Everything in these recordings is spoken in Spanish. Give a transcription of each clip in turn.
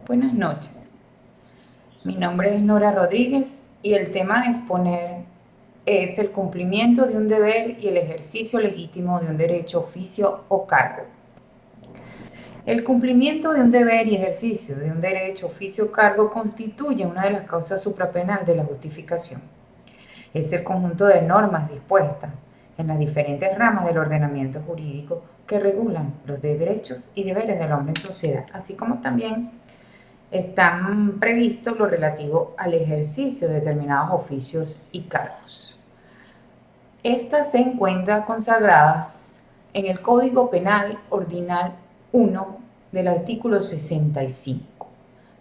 Buenas noches, mi nombre es Nora Rodríguez y el tema a exponer es el cumplimiento de un deber y el ejercicio legítimo de un derecho, oficio o cargo. El cumplimiento de un deber y ejercicio de un derecho, oficio o cargo constituye una de las causas suprapenal de la justificación. Es el conjunto de normas dispuestas en las diferentes ramas del ordenamiento jurídico que regulan los derechos y deberes del hombre en sociedad, así como también están previstos lo relativo al ejercicio de determinados oficios y cargos. Estas se encuentran consagradas en el Código Penal Ordinal 1 del artículo 65.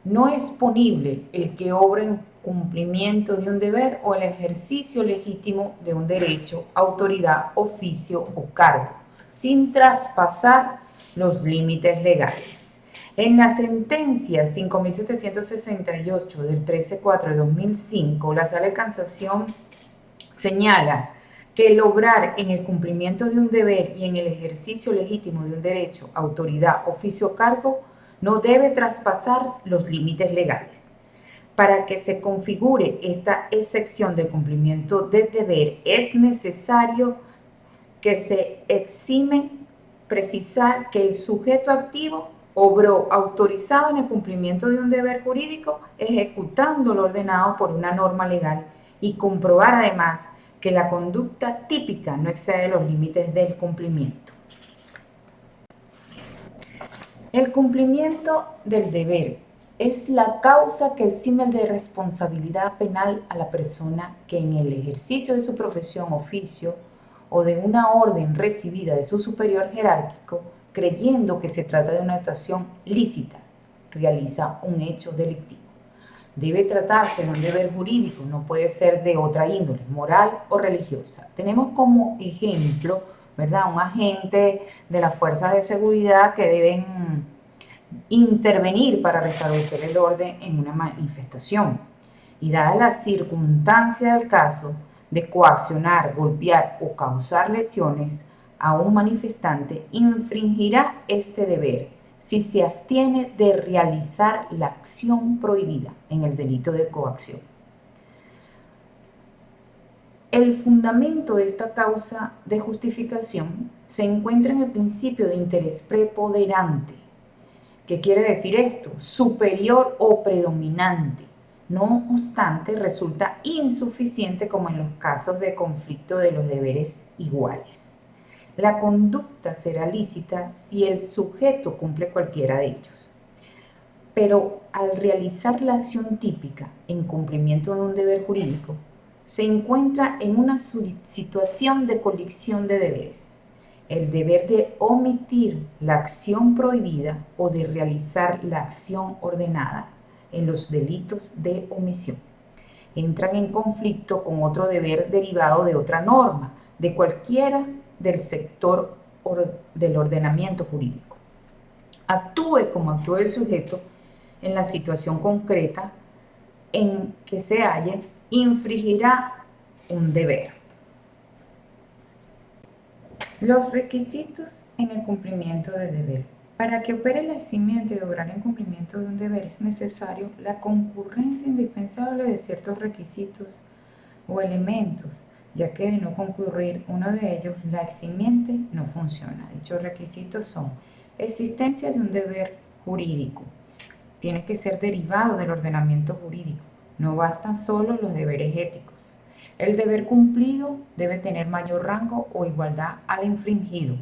No es punible el que obre en cumplimiento de un deber o el ejercicio legítimo de un derecho, autoridad, oficio o cargo, sin traspasar los límites legales. En la sentencia 5768 del 13-4 de 2005, la Sala de Casación señala que el obrar en el cumplimiento de un deber y en el ejercicio legítimo de un derecho, autoridad, oficio o cargo no debe traspasar los límites legales. Para que se configure esta excepción de cumplimiento de deber, es necesario que se exime precisar que el sujeto activo obró autorizado en el cumplimiento de un deber jurídico, ejecutando lo ordenado por una norma legal, y comprobar además que la conducta típica no excede los límites del cumplimiento. El cumplimiento del deber es la causa que exime de responsabilidad penal a la persona que en el ejercicio de su profesión, oficio o de una orden recibida de su superior jerárquico, creyendo que se trata de una actuación lícita, realiza un hecho delictivo. Debe tratarse de un deber jurídico, no puede ser de otra índole, moral o religiosa. Tenemos como ejemplo, ¿verdad?, un agente de las fuerzas de seguridad que deben intervenir para restablecer el orden en una manifestación. Y dada la circunstancia del caso de coaccionar, golpear o causar lesiones a un manifestante, infringirá este deber si se abstiene de realizar la acción prohibida en el delito de coacción. El fundamento de esta causa de justificación se encuentra en el principio de interés preponderante. ¿Qué quiere decir esto? Superior o predominante. No obstante, resulta insuficiente como en los casos de conflicto de los deberes iguales. La conducta será lícita si el sujeto cumple cualquiera de ellos. Pero al realizar la acción típica en cumplimiento de un deber jurídico, se encuentra en una situación de colisión de deberes. El deber de omitir la acción prohibida o de realizar la acción ordenada en los delitos de omisión entran en conflicto con otro deber derivado de otra norma, de cualquiera del sector del ordenamiento jurídico. Actúe como actúe el sujeto en la situación concreta en que se halle, infringirá un deber. Los requisitos en el cumplimiento del deber. Para que opere el eximiente de obrar en cumplimiento de un deber es necesario la concurrencia indispensable de ciertos requisitos o elementos, ya que de no concurrir uno de ellos, la eximiente no funciona. Dichos requisitos son: existencia de un deber jurídico. Tiene que ser derivado del ordenamiento jurídico. No bastan solo los deberes éticos. El deber cumplido debe tener mayor rango o igualdad al infringido.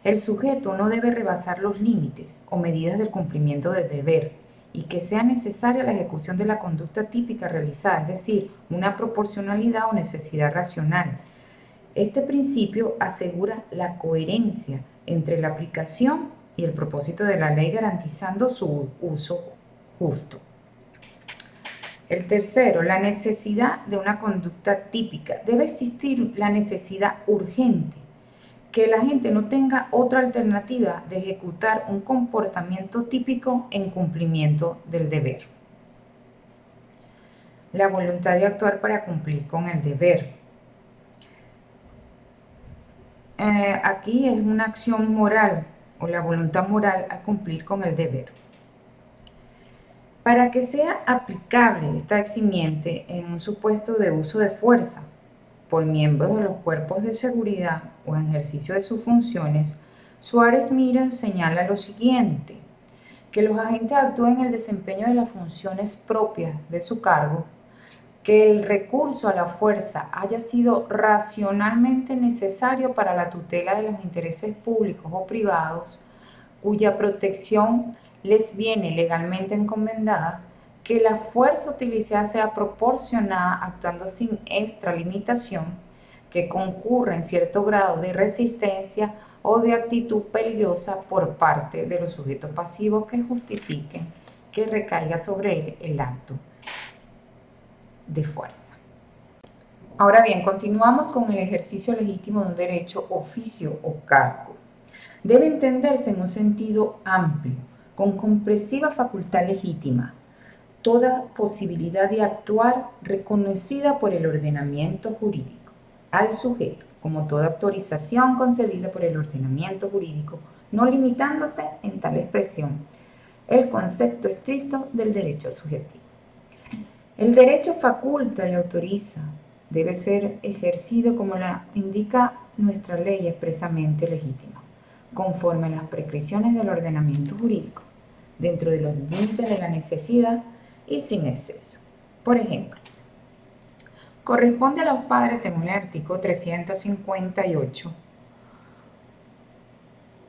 El sujeto no debe rebasar los límites o medidas del cumplimiento del deber y que sea necesaria la ejecución de la conducta típica realizada, es decir, una proporcionalidad o necesidad racional. Este principio asegura la coherencia entre la aplicación y el propósito de la ley, garantizando su uso justo. El tercero, la necesidad de una conducta típica. Debe existir la necesidad urgente, que la gente no tenga otra alternativa de ejecutar un comportamiento típico en cumplimiento del deber. La voluntad de actuar para cumplir con el deber. Aquí es una acción moral o la voluntad moral a cumplir con el deber. Para que sea aplicable esta eximiente en un supuesto de uso de fuerza por miembros de los cuerpos de seguridad o en ejercicio de sus funciones, Suárez Mira señala lo siguiente: que los agentes actúen en el desempeño de las funciones propias de su cargo, que el recurso a la fuerza haya sido racionalmente necesario para la tutela de los intereses públicos o privados, cuya protección les viene legalmente encomendada, que la fuerza utilizada sea proporcionada actuando sin extralimitación, que concurra en cierto grado de resistencia o de actitud peligrosa por parte de los sujetos pasivos que justifiquen que recaiga sobre él el acto de fuerza. Ahora bien, continuamos con el ejercicio legítimo de un derecho, oficio o cargo. Debe entenderse en un sentido amplio, con comprensiva facultad legítima, toda posibilidad de actuar reconocida por el ordenamiento jurídico al sujeto, como toda autorización concebida por el ordenamiento jurídico, no limitándose en tal expresión el concepto estricto del derecho subjetivo. El derecho faculta y autoriza, debe ser ejercido como la indica nuestra ley expresamente legítima, conforme a las prescripciones del ordenamiento jurídico, dentro de los límites de la necesidad y sin exceso. Por ejemplo, corresponde a los padres, según el artículo 358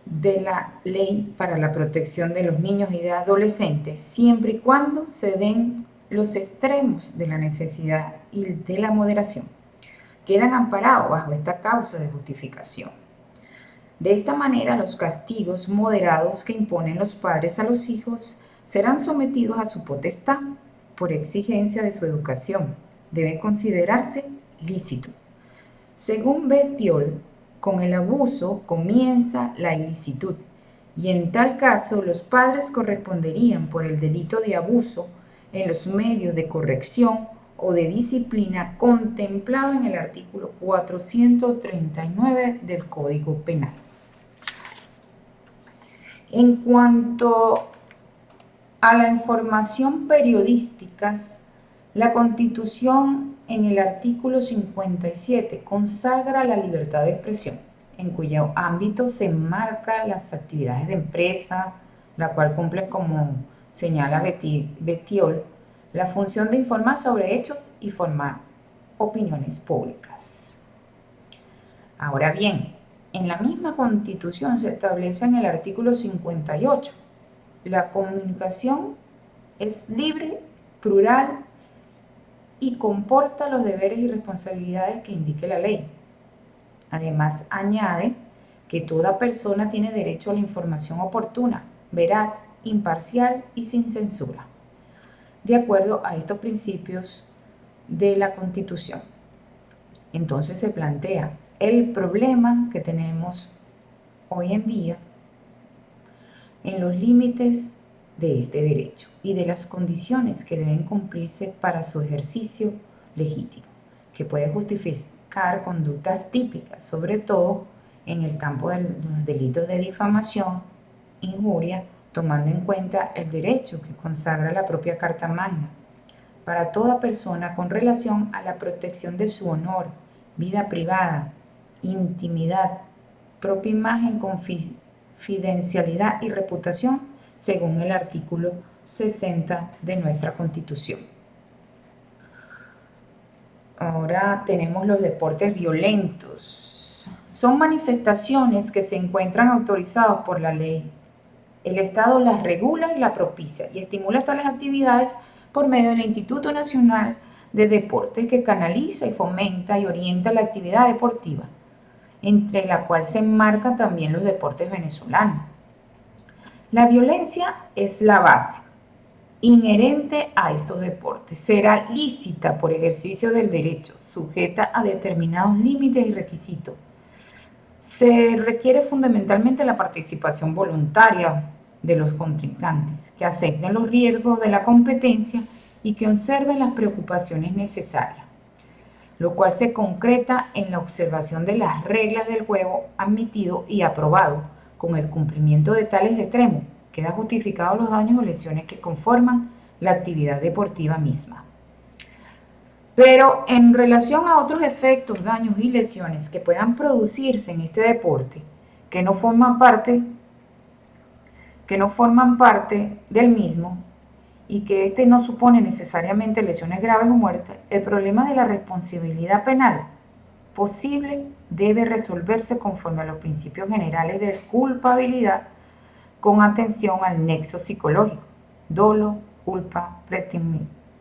de la Ley para la Protección de los Niños y de Adolescentes, siempre y cuando se den los extremos de la necesidad y de la moderación. Quedan amparados bajo esta causa de justificación. De esta manera, los castigos moderados que imponen los padres a los hijos serán sometidos a su potestad por exigencia de su educación. Deben considerarse lícitos. Según Bettiol, con el abuso comienza la ilicitud, y en tal caso los padres corresponderían por el delito de abuso en los medios de corrección o de disciplina contemplado en el artículo 439 del Código Penal. En cuanto a la información periodística, la Constitución en el artículo 57 consagra la libertad de expresión, en cuyo ámbito se enmarcan las actividades de empresa, la cual cumple, como señala Bettiol, la función de informar sobre hechos y formar opiniones públicas. Ahora bien, en la misma Constitución se establece en el artículo 58, la comunicación es libre, plural y comporta los deberes y responsabilidades que indique la ley. Además, añade que toda persona tiene derecho a la información oportuna, veraz, imparcial y sin censura, de acuerdo a estos principios de la Constitución. Entonces se plantea el problema que tenemos hoy en día en los límites de este derecho y de las condiciones que deben cumplirse para su ejercicio legítimo, que puede justificar conductas típicas, sobre todo en el campo de los delitos de difamación, injuria, tomando en cuenta el derecho que consagra la propia Carta Magna para toda persona con relación a la protección de su honor, vida privada, intimidad, propia imagen, confidencialidad y reputación, según el artículo 60 de nuestra Constitución. Ahora tenemos los deportes violentos. Son manifestaciones que se encuentran autorizadas por la ley. El Estado las regula y las propicia y estimula tales actividades por medio del Instituto Nacional de Deportes, que canaliza y fomenta y orienta la actividad deportiva, entre la cual se enmarcan también los deportes venezolanos. La violencia es la base inherente a estos deportes. Será lícita por ejercicio del derecho, sujeta a determinados límites y requisitos. Se requiere fundamentalmente la participación voluntaria de los contrincantes, que acepten los riesgos de la competencia y que observen las preocupaciones necesarias, lo cual se concreta en la observación de las reglas del juego admitido y aprobado. Con el cumplimiento de tales extremos, quedan justificados los daños o lesiones que conforman la actividad deportiva misma. Pero en relación a otros efectos, daños y lesiones que puedan producirse en este deporte, que no forman parte del mismo y que este no supone necesariamente lesiones graves o muertes, el problema de la responsabilidad penal posible debe resolverse conforme a los principios generales de culpabilidad, con atención al nexo psicológico, dolo, culpa,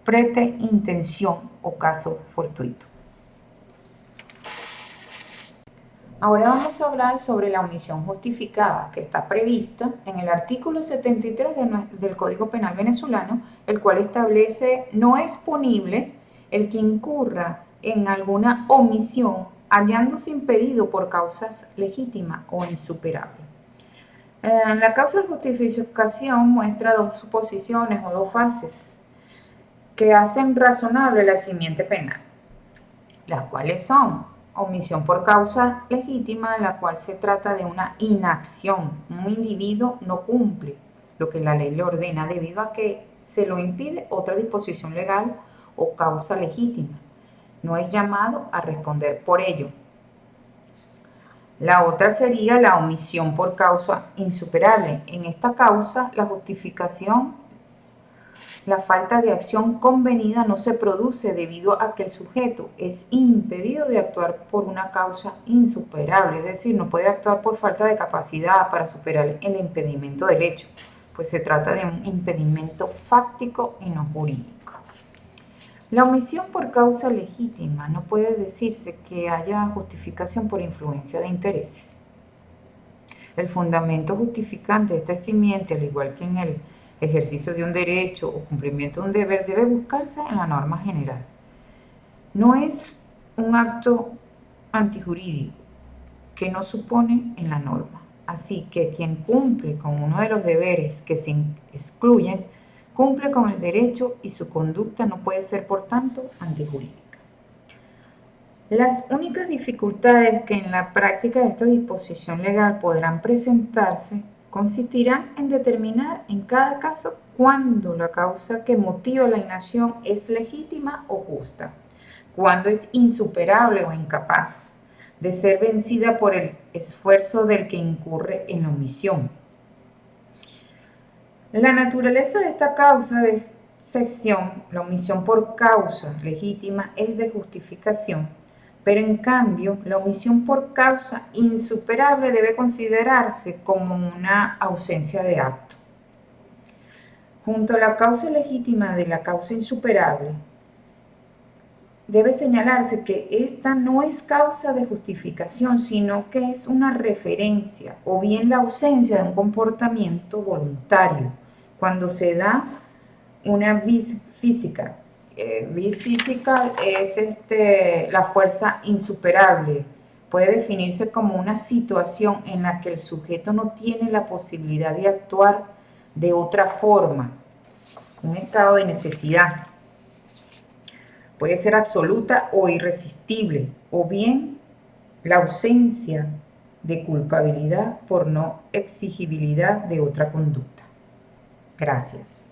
preteintención o caso fortuito. Ahora vamos a hablar sobre la omisión justificada, que está prevista en el artículo 73 del Código Penal venezolano, el cual establece: no es punible el que incurra en alguna omisión hallándose impedido por causas legítimas o insuperables. La causa de justificación muestra dos suposiciones o dos fases que hacen razonable la simiente penal, las cuales son: omisión por causa legítima, en la cual se trata de una inacción. Un individuo no cumple lo que la ley le ordena debido a que se lo impide otra disposición legal o causa legítima. No es llamado a responder por ello. La otra sería la omisión por causa insuperable. En esta causa, la justificación, la falta de acción convenida no se produce debido a que el sujeto es impedido de actuar por una causa insuperable, es decir, no puede actuar por falta de capacidad para superar el impedimento del hecho, pues se trata de un impedimento fáctico y no jurídico. La omisión por causa legítima no puede decirse que haya justificación por influencia de intereses. El fundamento justificante de esta simiente, al igual que en el ejercicio de un derecho o cumplimiento de un deber, debe buscarse en la norma general. No es un acto antijurídico que no supone en la norma. Así que quien cumple con uno de los deberes que se excluyen, cumple con el derecho y su conducta no puede ser, por tanto, antijurídica. Las únicas dificultades que en la práctica de esta disposición legal podrán presentarse consistirán en determinar en cada caso cuándo la causa que motiva la inacción es legítima o justa, cuándo es insuperable o incapaz de ser vencida por el esfuerzo del que incurre en la omisión. La naturaleza de esta causa de sección, la omisión por causa legítima, es de justificación, pero en cambio la omisión por causa insuperable debe considerarse como una ausencia de acto. Junto a la causa legítima de la causa insuperable, debe señalarse que esta no es causa de justificación, sino que es una referencia o bien la ausencia de un comportamiento voluntario, cuando se da una vis física. Vis física es la fuerza insuperable. Puede definirse como una situación en la que el sujeto no tiene la posibilidad de actuar de otra forma, un estado de necesidad. Puede ser absoluta o irresistible, o bien la ausencia de culpabilidad por no exigibilidad de otra conducta. Gracias.